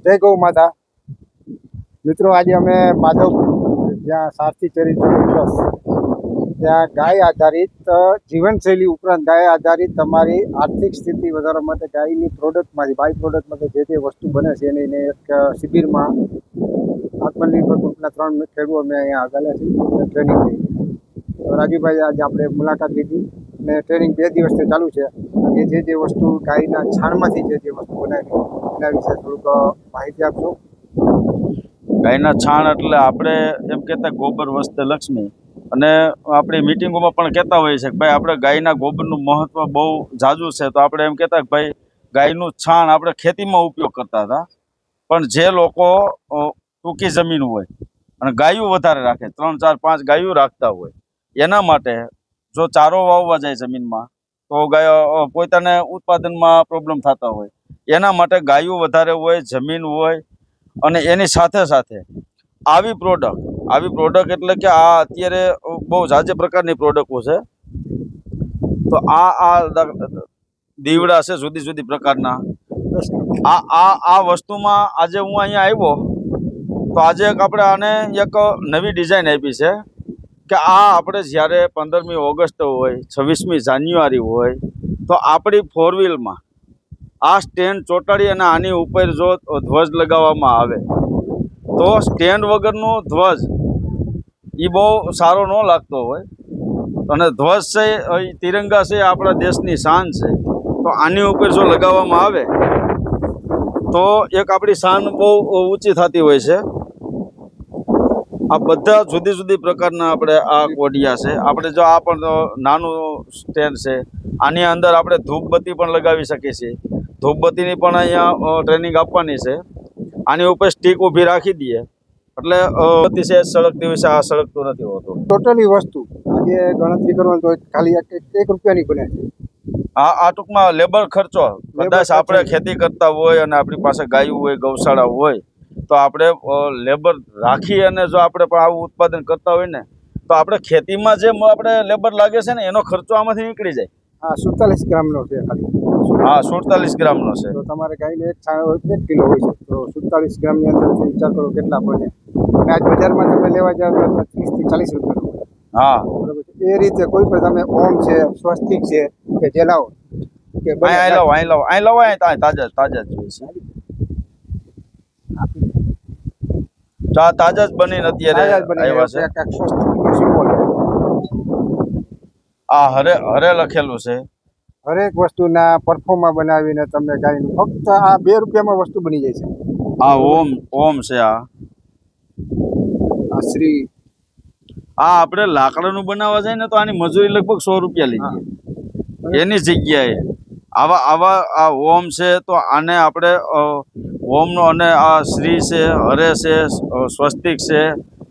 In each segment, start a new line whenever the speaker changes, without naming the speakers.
જય ગૌ માતા મિત્રો, આજે અમે માધવપુર જ્યાં સારથી ચેરિટેબલ ટ્રસ્ટ ત્યાં ગાય આધારિત જીવનશૈલી ઉપરાંત ગાય આધારિત તમારી આર્થિક સ્થિતિ વધારવા માટે ગાયની પ્રોડક્ટમાંથી બાય પ્રોડક્ટમાંથી જે વસ્તુ બને છે એની એક શિબિરમાં આત્મનિર્ભર ગ્રુપના 3 ખેડૂતો અમે અહીંયા આવેલા છીએ ટ્રેનિંગ લઈ. તો રાજુભાઈ આજે આપણે મુલાકાત લીધી અને ટ્રેનિંગ 2 દિવસથી ચાલુ છે. અને જે વસ્તુ ગાયના છાણમાંથી જે વસ્તુ બનાવી એના વિશે થોડુંક માહિતી આપશો.
ગાયના છાણ એટલે આપણે એમ કહેતા ગોબર વસ્તે લક્ષ્મી, અને આપણી મિટિંગોમાં પણ કહેતા હોઈએ છે કે ભાઈ આપણે ગાયના ગોબરનું મહત્વ બહુ ઝાઝું છે. તો આપણે એમ કહેતા કે ભાઈ ગાયનું છાણ આપણે ખેતીમાં ઉપયોગ કરતા હતા, પણ જે લોકો ટૂંકી જમીન હોય અને ગાયું વધારે રાખે, 3, 4, 5 ગાયું રાખતા હોય, એના માટે જો ચારો વાવવા જાય જમીનમાં તો ગાય પોતાને ઉત્પાદનમાં પ્રોબ્લેમ થતા હોય. એના માટે ગાયું વધારે હોય, જમીન હોય, અને એની સાથે સાથે આવી પ્રોડક્ટ એટલે કે આ અત્યારે બહુ જાજે પ્રકારની પ્રોડક્ટો છે. તો આ દીવડા છે જુદી જુદી પ્રકારના. આ વસ્તુમાં આજે હું અહીંયા આવ્યો તો આજે આપણે આને એક નવી ડિઝાઇન આપી છે કે આ આપણે જ્યારે 15મી ઓગસ્ટ હોય, 26મી જાન્યુઆરી હોય, તો આપણી 4 વ્હીલમાં આ સ્ટેન્ડ ચોંટાડી અને આની ઉપર જો ધ્વજ લગાવવામાં આવે તો સ્ટેન્ડ વગરનો ધ્વજ એ બહુ સારો ન લાગતો હોય. અને ધ્વજ છે એ તિરંગા છે, આપણા દેશની શાન છે. તો આની ઉપર જો લગાવવામાં આવે તો એક આપણી શાન બહુ ઊંચી થતી હોય છે. આ બધા જુદી જુદી પ્રકારના આપણે આ કોડિયા છે. આપણે જો આ પણ નાનું સ્ટેન્ડ છે, આની અંદર આપણે ધૂપબત્તી પણ લગાવી શકીએ છીએ. ધૂપબત્તીની પણ અહીંયા ટ્રેનિંગ આપવાની છે. આની ઉપર સ્ટીક ઊભી રાખી દઈએ એટલે છે સળગતી હોય છે, આ સળગતું નથી હોતું.
ટોટલી વસ્તુ આજે ગણતરી કરવાની તો ખાલી 1 રૂપિયાની બને છે.
આ ટૂંકમાં લેબર ખર્ચો, કદાચ આપણે ખેતી કરતા હોય અને આપણી પાસે ગાયું હોય, ગૌશાળા હોય, તો આપણે લેબર રાખી અને જો આપણે પણ આવું ઉત્પાદન કરતા હોય ને તો આપણે ખેતીમાં જે આપણે લેબર લાગે છે ને એનો ખર્ચો આમાંથી નીકળી જાય.
47 ગ્રામનો છે ખાલી.
47 ગ્રામનો છે.
તો તમારે ગાયને 1 કિલો હોય છે તો 47 ગ્રામની અંદર વિચાર કરો કેટલા બને. અને આજ બજારમાં તમે લેવા જાવ તો 30 થી 40 રૂપિયાનો.
હા,
બરાબર છે. એ રીતે કોઈ પણ તમે ઓમ છે, સ્વસ્તિક છે કે જે લાવો કે
અહીં લાવો તાજા જ જોઈએ છે. તાજા જ બનીને અત્યારે આવ્યા છે. આ હરે લખેલું છે.
હરેક વસ્તુના પરફોર્મા બનાવીને તમે ગાયનું ફક્ત આ 2 રૂપિયામાં વસ્તુ બની જાય છે.
આ ઓમ છે. આ
શ્રી
આપણે લાકડાનું બનાવવા જાય ને તો આની મજૂરી લગભગ 100 રૂપિયા લઈ જાય. એની જગ્યાએ આવા આ ઓમ છે તો આને આપણે ઓમનો, અને આ શ્રી છે, હરે છે, સ્વસ્તિક છે,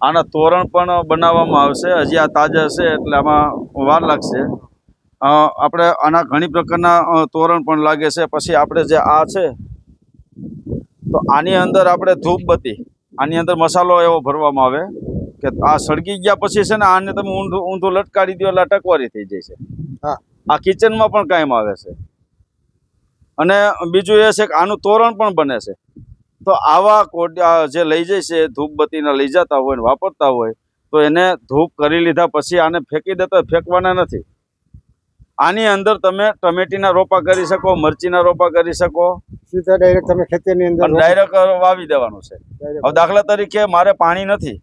આના તોરણ પણ બનાવવામાં આવશે. હજી આ તાજા છે એટલે આમાં વાર લાગશે. આપણે આના ઘણી પ્રકારના તોરણ પણ લાગે છે. પછી આપણે જે આ છે તો આની અંદર આપણે ધૂપબત્તી, આની અંદર મસાલો એવો ભરવામાં આવે કે આ સળગી ગયા પછી છે ને આને તમે ઊંધું લટકાડી દો એટલે ટકવારી થઈ જાય છે. આ કિચનમાં પણ કાયમ આવે છે. અને બીજું એ છે કે આનું તોરણ પણ બને છે. તો આવા કોડિયા જે લઈ જાય છે, ધૂપબત્તીના લઈ જતા હોય ને વાપરતા હોય તો એને ધૂપ કરી લીધા પછી આને ફેંકી દેતા, ફેંકવાના નથી. આની અંદર તમે ટમેટીના રોપા કરી શકો, મરચીના રોપા કરી શકો.
સીધા ડાયરેક્ટ તમે ખેતરની અંદર
ડાયરેક્ટ વાવી દેવાનું છે. હવે દાખલા તરીકે મારે પાણી નથી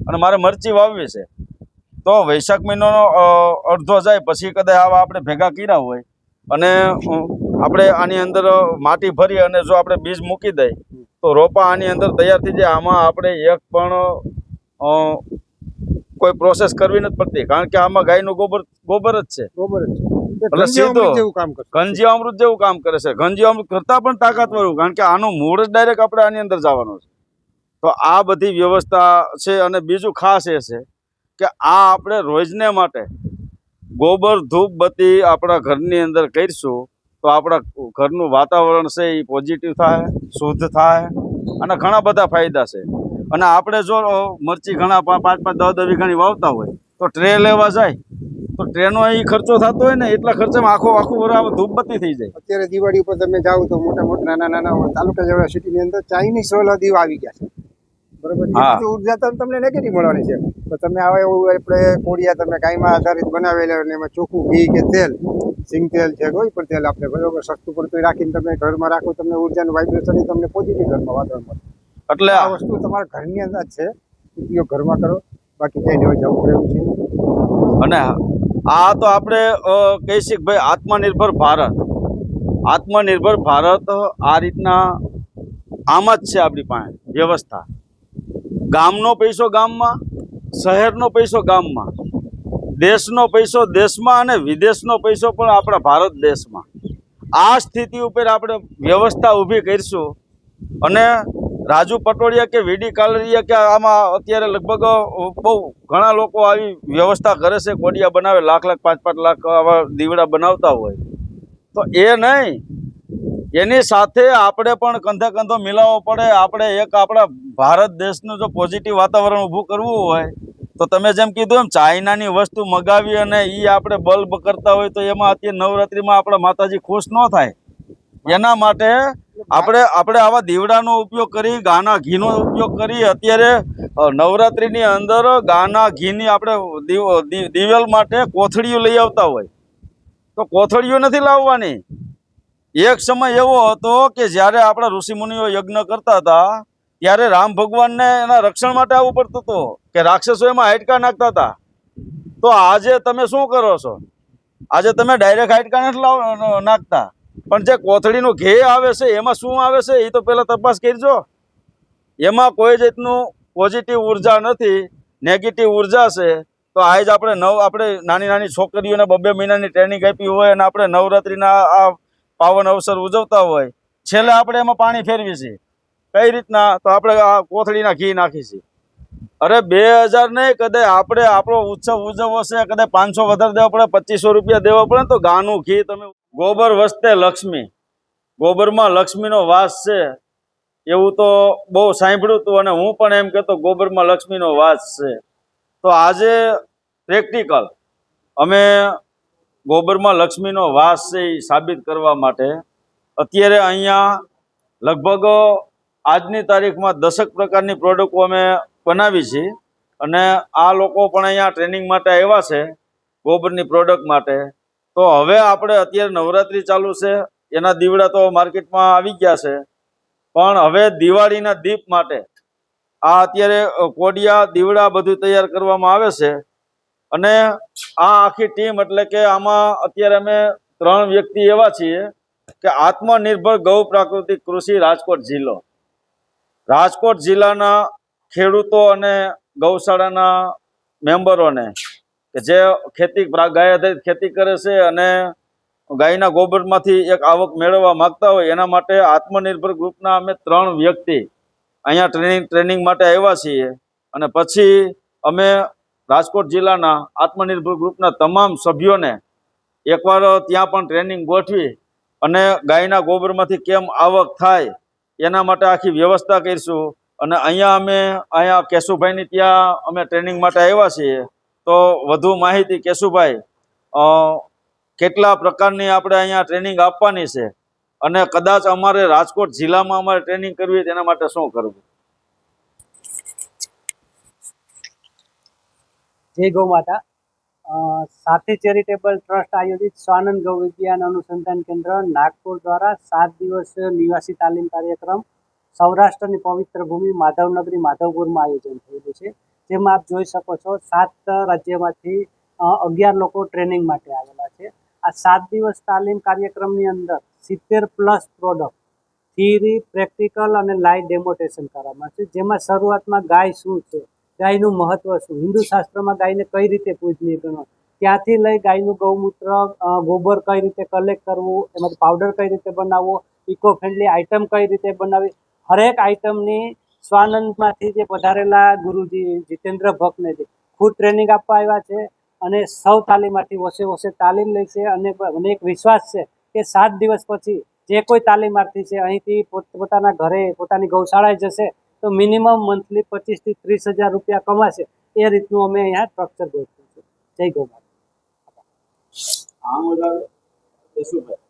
અને મારે મરચી વાવવી છે તો વૈશાખ મહિનાનો અડધો જાય પછી કદાચ આવા આપણે ભેગા કર્યા હોય અને આપણે આની અંદર માટી ભરી અને જો આપણે બીજ મૂકી દઈએ તો રોપા આની અંદર તૈયાર થઈ જાય. આમાં આપણે એક પણ કોઈ પ્રોસેસ કરવી નથી પડતી, કારણ કે આમાં ગાયનું ગોબર જ છે. એટલે સીધો ઘનજીવામૃત જેવું કામ કરે છે. ઘનજીવામૃત કરતાં પણ તાકાતવાળું, કારણ કે આનું મૂળ જ ડાયરેક્ટ આપણે આની અંદર જવાનું છે. તો આ બધી વ્યવસ્થા છે. અને બીજું ખાસ એ છે કે આ આપણે રોજને માટે ગોબર ધૂપબત્તી આપણા ઘરની અંદર કરીશું તો આપણા ઘરનું વાતાવરણ છે એ પોઝિટિવ થાય, શુદ્ધ થાય, અને ઘણા બધા ફાયદા છે. અને આપણે જો મરચી ઘણા 5-5, 10-10 વીઘાની વાવતા હોય તો ટ્રે લેવા જાય તો ટ્રેનો અહીં ખર્ચો થતો હોય ને એટલા ખર્ચામાં આખું વર ધૂપબત્તી થઈ જાય.
અત્યારે દિવાળી ઉપર તમે જાઓ તો મોટા નાના તાલુકા જેવા સિટીની અંદર ચાઇનીઝ વાળા દીવા આવી ગયા છે, બરોબર. એ
હા.
બધી ઉર્જા તો તમને નેગેટિવ મળવાની છે. તો તમે આવે એવું આપણે કોડિયા તમે ગાયમાં આધારિત બનાવેલા અને એમાં ચોખ્ખું ઘી કે તેલ, સિંગ તેલ છે, કોઈ પણ તેલ આપણે બરોબર સસ્તું પડતું રાખીને તમે ઘરમાં રાખો, તમને ઉર્જાનું વાઇબ્રેશન તમને પોઝિટિવ ઘરમાં વાતાવરણ મળે.
એટલે
આ વસ્તુ તમારા ઘરની અંદર જ છે, ઉપયોગ ઘરમાં કરો, બાકી ક્યાંય લેવા જવું પડે એવું છે.
અને આ તો આપણે કહી શકીએ ભાઈ આત્મનિર્ભર ભારત આ રીતના આમ જ છે આપણી પાસે વ્યવસ્થા. ગામનો પૈસો ગામમાં, શહેરનો પૈસો ગામમાં, દેશનો પૈસો દેશમાં અને વિદેશનો પૈસો પણ આપણા ભારત દેશમાં. આ સ્થિતિ ઉપર આપણે વ્યવસ્થા ઊભી કરીશું અને રાજુ પટોળિયા કે વીડી કાલરિયા કે આમાં અત્યારે લગભગ બહુ ઘણા લોકો આવી વ્યવસ્થા કરે છે, કોડિયા બનાવે, લાખ 5-5 લાખ આવા દીવડા બનાવતા હોય. તો એ નહીં, એની સાથે આપણે પણ કંધે કંધો મિલાવવો પડે. આપણે એક આપણા ભારત દેશનું જો પોઝિટિવ વાતાવરણ ઊભું કરવું હોય તો તમે જેમ કીધું એમ ચાઇનાની વસ્તુ મગાવી અને એ આપણે બલ્બ કરતા હોય તો એમાં અત્યારે નવરાત્રિમાં આપણા માતાજી ખુશ ન થાય. એના માટે આપણે આવા દીવડાનો ઉપયોગ કરી, ગાના ઘીનો ઉપયોગ કરી. અત્યારે નવરાત્રિની અંદર ગાના ઘીની આપણે દિવેલ માટે કોથળીઓ લઈ આવતા હોય, તો કોથળીઓ નથી લાવવાની. એક સમય એવો હતો કે જ્યારે આપણા ઋષિમુનિઓ યજ્ઞ કરતા હતા ત્યારે રામ ભગવાનને એના રક્ષણ માટે આવવું પડતું હતું કે રાક્ષસો એમાં હાડકા નાખતા હતા. તો આજે તમે શું કરો છો? આજે તમે ડાયરેક્ટ હાડકા નથી નાખતા, પણ જે કોથળીનું ઘી આવે છે એમાં શું આવે છે એ તો પહેલાં તપાસ કરજો. એમાં કોઈ જાતનું પોઝિટિવ ઉર્જા નથી, નેગેટિવ ઉર્જા છે. તો આજ આપણે નાની છોકરીઓને 2-2 મહિનાની ટ્રેનિંગ આપી હોય અને આપણે નવરાત્રિના આ પાવન અવસર ઉજવતા હોય, છેલ્લે આપણે એમાં પાણી ફેરવી છીએ. કઈ રીતના? તો આપણે આ કોથળીના ઘી નાખી છીએ. અરે 2000 નહીં, કદાચ આપણે આપણો ઉત્સવ ઉજવવો છે, કદાચ 500 વધારે દેવા પડે, 2500 રૂપિયા દેવા પડે. તો ગાનું ઘી તમે ગોબર વસ્તે લક્ષ્મી, ગોબરમાં લક્ષ્મીનો વાસ છે એવું તો બહુ સાંભળ્યું હતું અને હું પણ એમ કહેતો ગોબરમાં લક્ષ્મીનો વાસ છે. તો આજે પ્રેક્ટિકલ અમે ગોબરમાં લક્ષ્મીનો વાસ છે એ સાબિત કરવા માટે અત્યારે અહીંયા લગભગ આજની તારીખમાં 10 પ્રકારની પ્રોડક્ટો અમે બનાવી છે અને આ લોકો પણ અહીંયા ટ્રેનિંગ માટે આવ્યા છે ગોબરની પ્રોડક્ટ માટે. તો હવે આપણે અત્યારે નવરાત્રિ ચાલુ છે, એના દીવડા તો માર્કેટમાં આવી ગયા છે, પણ હવે દિવાળીના દીપ માટે આ અત્યારે કોડિયા દીવડા બધું તૈયાર કરવામાં આવે છે. અને આ આખી ટીમ એટલે કે આમાં અત્યારે અમે 3 વ્યક્તિ એવા છીએ કે આત્મનિર્ભર ગૌ પ્રાકૃતિક કૃષિ રાજકોટ જિલ્લાના ખેડૂતો અને ગૌશાળાના મેમ્બરોને કે જે ગાય આધારિત ખેતી કરે છે અને ગાયના ગોબરમાંથી એક આવક મેળવવા માંગતા હોય એના માટે આત્મનિર્ભર ગ્રુપના અમે 3 વ્યક્તિ અહીંયા ટ્રેનિંગ માટે આવ્યા છીએ. અને પછી અમે રાજકોટ જિલ્લાના આત્મનિર્ભર ગ્રુપના તમામ સભ્યોને એકવાર ત્યાં પણ ટ્રેનિંગ ગોઠવી અને ગાયના ગોબરમાંથી કેમ આવક થાય એના માટે આખી વ્યવસ્થા કરીશું. અને અહીંયા કેશુભાઈની ત્યાં અમે ટ્રેનિંગ માટે આવ્યા છીએ. તો વધુ માહિતી કેશુભાઈ, કેટલા પ્રકારની આપણે અહીંયા ટ્રેનિંગ આપવાની છે અને કદાચ અમારે રાજકોટ જિલ્લામાં અમારે ટ્રેનિંગ કરવી તેના માટે શું કરવું?
જય ગૌ માતા. સાથી ચેરિટેબલ ટ્રસ્ટ આયોજિત સ્વાનંદ ગૌ વિજ્ઞાન અનુસંધાન કેન્દ્ર નાગપુર દ્વારા 7 દિવસીય નિવાસી તાલીમ કાર્યક્રમ સૌરાષ્ટ્રની પવિત્ર ભૂમિ માધવનગરી માધવપુરમાં આયોજન થયેલું છે. જેમાં આપ જોઈ શકો છો 7 રાજ્યમાંથી 11 લોકો ટ્રેનિંગ માટે આવેલા છે. આ 7 દિવસ તાલીમ કાર્યક્રમની અંદર 70+ પ્રોડક્ટ થિયરી, પ્રેક્ટિકલ અને લાઈવ ડેમોન્સ્ટ્રેશન કરવામાં છે. જેમાં શરૂઆતમાં ગાય શું છે, ગાયનું મહત્વ શું, હિન્દુ શાસ્ત્રમાં ગાયને કઈ રીતે પૂજનીય ગણવા, ત્યાંથી લઈ ગાયનું ગૌમૂત્ર, ગોબર કઈ રીતે કલેક્ટ કરવું, એમાંથી પાવડર કઈ રીતે બનાવવો, ઇકો ફ્રેન્ડલી આઇટમ કઈ રીતે બનાવવી, હરેક આઇટમની સ્વાનંદમાંથી જે પધારેલા ગુરુજી જીતેન્દ્ર ભક્તને ખુદ ટ્રેનિંગ આપવા આવ્યા છે અને સૌ તાલીમાર્થી ઓછે તાલીમ લે છે. અને મને એક વિશ્વાસ છે કે 7 દિવસ પછી જે કોઈ તાલીમાર્થી છે અહીંથી પોતાના ઘરે, પોતાની ગૌશાળાએ જશે તો મિનિમમ મંથલી 25,000 થી 30,000 રૂપિયા કમાશે. એ રીતનું અમે અહીંયા સ્ટ્રક્ચર ગોઠવ્યું છે. જય ગૌ માતા.
આમ વધારે જશુભાઈ